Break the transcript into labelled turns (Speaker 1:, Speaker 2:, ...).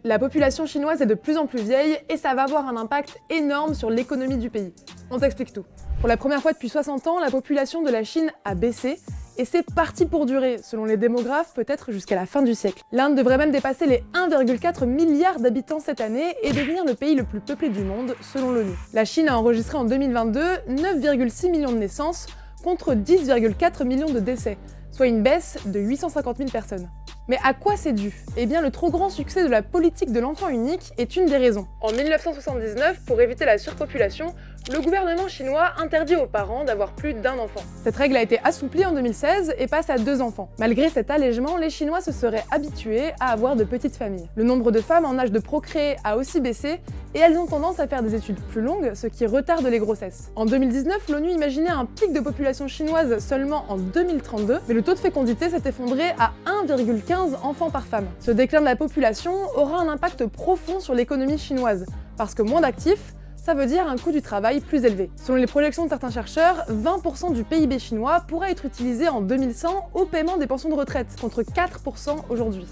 Speaker 1: La population chinoise est de plus en plus vieille et ça va avoir un impact énorme sur l'économie du pays. On t'explique tout. Pour la première fois depuis 60 ans, la population de la Chine a baissé et c'est parti pour durer, selon les démographes, peut-être jusqu'à la fin du siècle. L'Inde devrait même dépasser les 1,4 milliard d'habitants cette année et devenir le pays le plus peuplé du monde, selon l'ONU. La Chine a enregistré en 2022 9,6 millions de naissances contre 10,4 millions de décès, soit une baisse de 850 000 personnes. Mais à quoi c'est dû? Eh bien, le trop grand succès de la politique de l'enfant unique est une des raisons. En 1979, pour éviter la surpopulation, le gouvernement chinois interdit aux parents d'avoir plus d'un enfant. Cette règle a été assouplie en 2016 et passe à 2 enfants. Malgré cet allègement, les Chinois se seraient habitués à avoir de petites familles. Le nombre de femmes en âge de procréer a aussi baissé et elles ont tendance à faire des études plus longues, ce qui retarde les grossesses. En 2019, l'ONU imaginait un pic de population chinoise seulement en 2032, mais le taux de fécondité s'est effondré à 1,15 enfants par femme. Ce déclin de la population aura un impact profond sur l'économie chinoise, parce que moins d'actifs, ça veut dire un coût du travail plus élevé. Selon les projections de certains chercheurs, 20% du PIB chinois pourrait être utilisé en 2100 au paiement des pensions de retraite, contre 4% aujourd'hui.